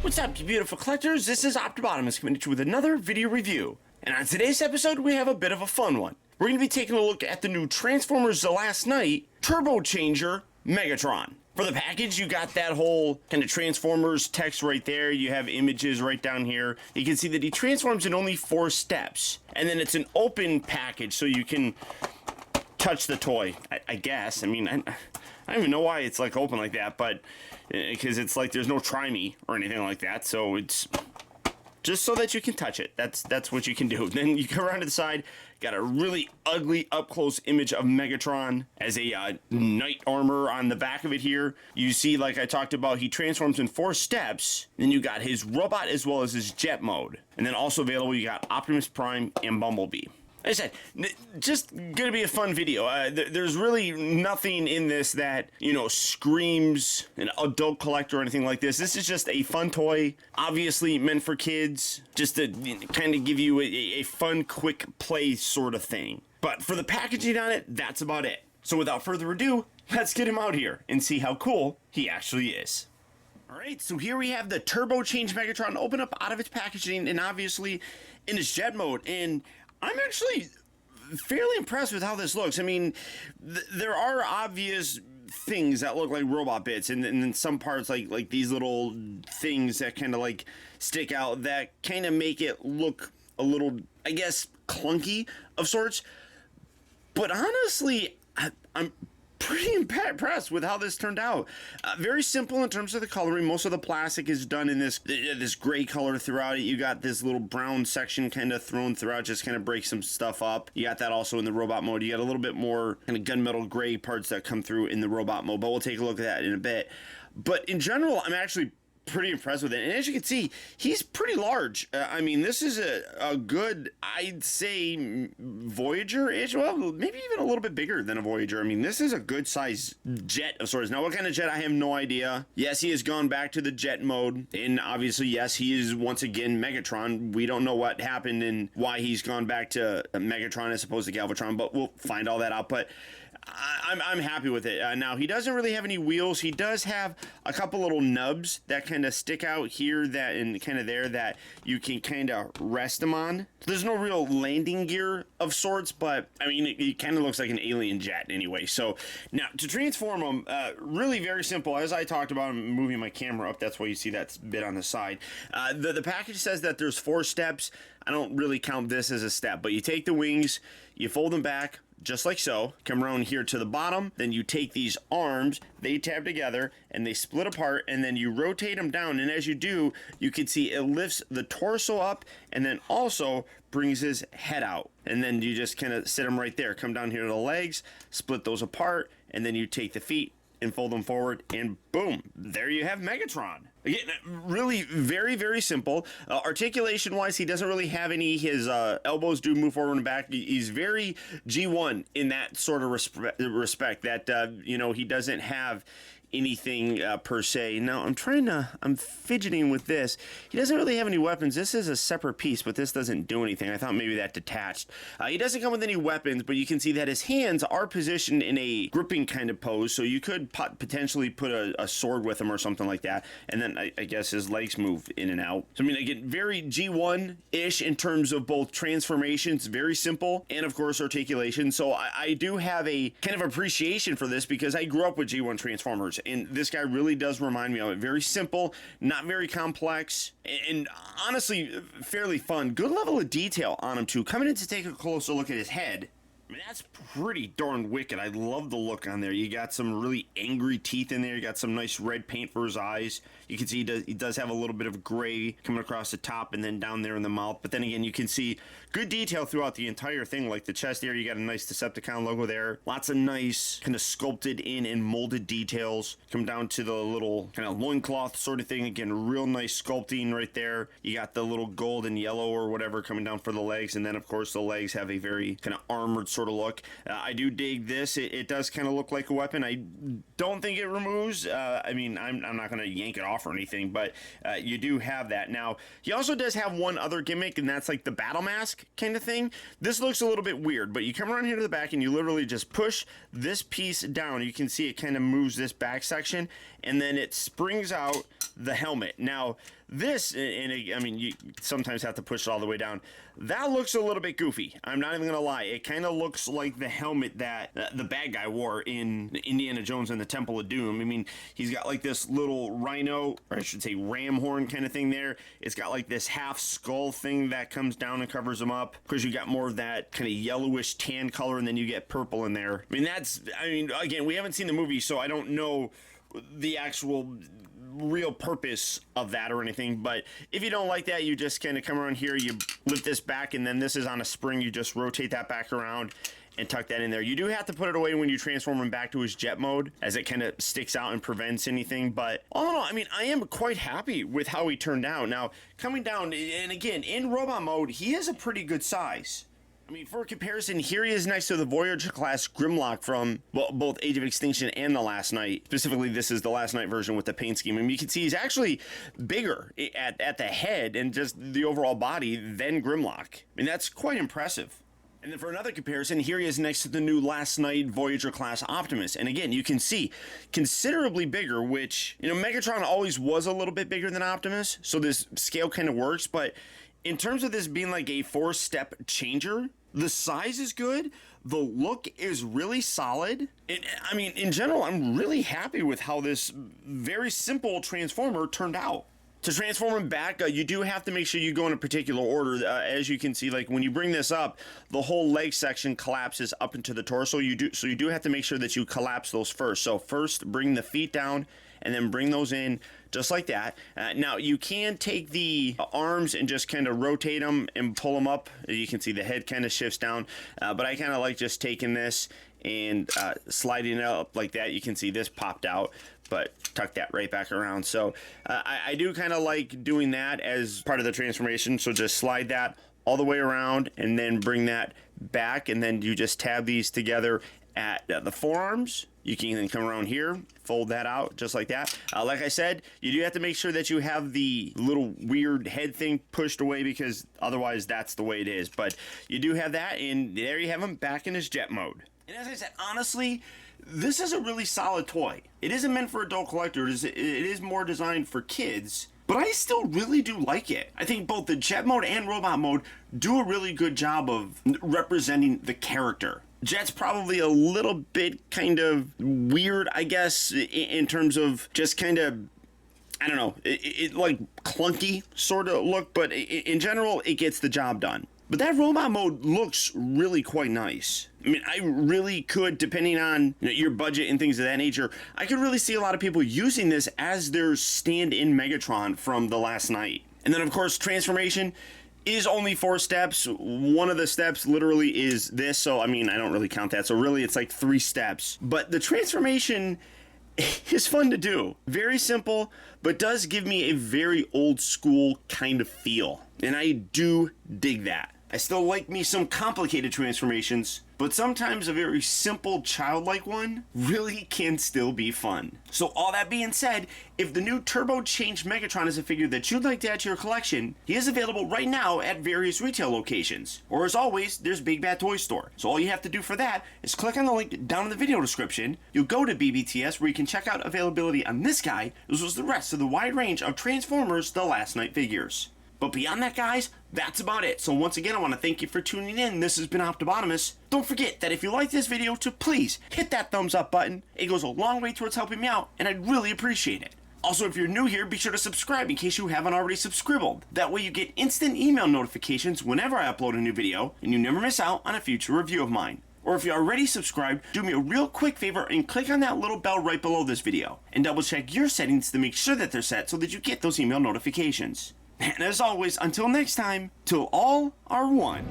What's up, you beautiful collectors? This is Optibotimus coming at you with another video review. And on today's episode, we have a bit of a fun one. We're going to be taking a look at the new Transformers The Last Knight Turbo Changer Megatron. For the package, you got that whole kind of Transformers text right there. You have images right down here. You can see that he transforms in only 4 steps. And then it's an open package, so you can touch the toy, I guess. I mean, I don't even know why it's like open like that, but because it's like there's no try me or anything like that, so it's just so that you can touch it. That's what you can do. Then you come around to the side, got a really ugly up-close image of Megatron as a knight armor on the back of it here. You see, like I talked about, he transforms in 4 steps. Then you got his robot as well as his jet mode. And then also available, you got Optimus Prime and Bumblebee. Like I said, just gonna be a fun video. There's really nothing in this that, you know, screams an adult collector or anything like this. This is just a fun toy, obviously meant for kids, just to kind of give you a fun, quick play sort of thing. But for the packaging on it, that's about it. So without further ado, let's get him out here and see how cool he actually is. Alright, so here we have the Turbo Change Megatron open up out of its packaging and obviously in its jet mode. And I'm actually fairly impressed with how this looks. I mean, there are obvious things that look like robot bits, and then some parts like these little things that kind of like stick out that kind of make it look a little, I guess, clunky of sorts. But honestly, I'm pretty impressed with how this turned out. Very simple in terms of the coloring. Most of the plastic is done in this gray color throughout it. You got this little brown section kind of thrown throughout, just kind of break some stuff up. You got that also in the robot mode. You got a little bit more kind of gunmetal gray parts that come through in the robot mode, but we'll take a look at that in a bit. But in general, I'm actually pretty impressed with it, and as you can see, he's pretty large. I mean, this is a good, I'd say, Voyager-ish, well, maybe even a little bit bigger than a Voyager. I mean, this is a good size jet of sorts. Now, what kind of jet, I have no idea. Yes, he has gone back to the jet mode, and obviously, yes, he is once again Megatron. We don't know what happened and why he's gone back to Megatron as opposed to Galvatron, but we'll find all that out. But I'm happy with it. Now, he doesn't really have any wheels. He does have a couple little nubs that kind of stick out here that and kind of there that you can kind of rest him on. There's no real landing gear of sorts, but I mean, it kind of looks like an alien jet anyway. So now to transform him, really very simple. As I talked about, I'm moving my camera up. That's why you see that bit on the side. The package says that there's 4 steps. I don't really count this as a step, but you take the wings, you fold them back, just like so, come around here to the bottom, then you take these arms, they tab together, and they split apart, and then you rotate them down, and as you do, you can see it lifts the torso up, and then also brings his head out. And then you just kind of sit him right there, come down here to the legs, split those apart, and then you take the feet and fold them forward, and boom, there you have Megatron. Again, really very, very simple. Articulation-wise, he doesn't really have any. His elbows do move forward and back. He's very G1 in that sort of respect that, you know, he doesn't have anything per se. Now, I'm fidgeting with this. He doesn't really have any weapons. This is a separate piece, but this doesn't do anything. I thought maybe that detached. He doesn't come with any weapons, but you can see that his hands are positioned in a gripping kind of pose, so you could potentially put a sword with him or something like that, and then I guess his legs move in and out. So I mean, again, very G1-ish in terms of both transformations, very simple, and of course articulation. So I do have a kind of appreciation for this because I grew up with G1 Transformers, and this guy really does remind me of it. Very simple, not very complex, and honestly fairly fun. Good level of detail on him too. Coming in to take a closer look at his head, I mean, that's pretty darn wicked. I love the look on there. You got some really angry teeth in there. You got some nice red paint for his eyes. You can see he does have a little bit of gray coming across the top and then down there in the mouth. But then again, you can see good detail throughout the entire thing. Like the chest area, you got a nice Decepticon logo there. Lots of nice kind of sculpted in and molded details. Come down to the little kind of loincloth sort of thing. Again, real nice sculpting right there. You got the little gold and yellow or whatever coming down for the legs. And then, of course, the legs have a very kind of armored sort of look. I do dig this. It does kind of look like a weapon. I don't think it removes. I mean, I'm not going to yank it off or anything, but you do have that. Now, he also does have one other gimmick, and that's like the battle mask kind of thing. This looks a little bit weird, but you come around here to the back and you literally just push this piece down. You can see it kind of moves this back section, and then it springs out the helmet. Now, this, I mean, you sometimes have to push it all the way down. That looks a little bit goofy. I'm not even gonna lie. It kind of looks like the helmet that the bad guy wore in Indiana Jones and the Temple of Doom. I mean, he's got like this little rhino, or I should say ram horn kind of thing there. It's got like this half skull thing that comes down and covers him up, because you got more of that kind of yellowish tan color, and then you get purple in there. I mean, again, we haven't seen the movie, so I don't know the actual real purpose of that or anything, but if you don't like that, you just kind of come around here, you lift this back, and then this is on a spring. You just rotate that back around and tuck that in there. You do have to put it away when you transform him back to his jet mode, as it kind of sticks out and prevents anything. But all in all, I mean, I am quite happy with how he turned out. Now, coming down, and again, in robot mode, he is a pretty good size. I mean, for comparison, here he is next to the Voyager-class Grimlock from both Age of Extinction and The Last Knight. Specifically, this is the Last Knight version with the paint scheme. I mean, you can see he's actually bigger at the head and just the overall body than Grimlock. I mean, that's quite impressive. And then for another comparison, here he is next to the new Last Knight Voyager-class Optimus. And again, you can see considerably bigger, which, you know, Megatron always was a little bit bigger than Optimus, so this scale kind of works. But in terms of this being like a 4-step changer, the size is good, the look is really solid, and I mean, in general, I'm really happy with how this very simple transformer turned out. To transform him back, you do have to make sure you go in a particular order. As you can see, like when you bring this up, the whole leg section collapses up into the torso. So you do have to make sure that you collapse those first. So first, bring the feet down, and then bring those in just like that. Now, you can take the arms and just kind of rotate them and pull them up. You can see the head kind of shifts down, but I kind of like just taking this and sliding it up like that. You can see this popped out, but tuck that right back around. So I do kind of like doing that as part of the transformation. So just slide that all the way around and then bring that back, and then you just tab these together at the forearms. You can then come around here, fold that out just like that. Like I said, you do have to make sure that you have the little weird head thing pushed away, because otherwise that's the way it is. But you do have that, and there you have him back in his jet mode. And as I said, honestly, this is a really solid toy. It isn't meant for adult collectors. It is more designed for kids, but I still really do like it. I think both the jet mode and robot mode do a really good job of representing the character. Jet's probably a little bit kind of weird, I guess, in terms of just kind of, I don't know, it like clunky sort of look, but in general, it gets the job done. But that robot mode looks really quite nice. I mean, I really could, depending on your budget and things of that nature, I could really see a lot of people using this as their stand-in Megatron from The Last Knight. And then, of course, transformation is only 4 steps. One of the steps literally is this, so I mean, I don't really count that, so really it's like 3 steps. But the transformation is fun to do. Very simple, but does give me a very old school kind of feel, and I do dig that. I still like me some complicated transformations, but sometimes a very simple, childlike one really can still be fun. So all that being said, if the new Turbo Changed Megatron is a figure that you'd like to add to your collection, he is available right now at various retail locations. Or as always, there's Big Bad Toy Store. So all you have to do for that is click on the link down in the video description. You'll go to BBTS, where you can check out availability on this guy, as well as the rest of the wide range of Transformers The Last Knight figures. But beyond that, guys, that's about it. So once again, I want to thank you for tuning in. This has been Optibotimus. Don't forget that if you like this video, to please hit that thumbs up button. It goes a long way towards helping me out, and I'd really appreciate it. Also, if you're new here, be sure to subscribe in case you haven't already subscribed. That way you get instant email notifications whenever I upload a new video, and you never miss out on a future review of mine. Or if you're already subscribed, do me a real quick favor and click on that little bell right below this video, and double check your settings to make sure that they're set so that you get those email notifications. And as always, until next time, till all are one.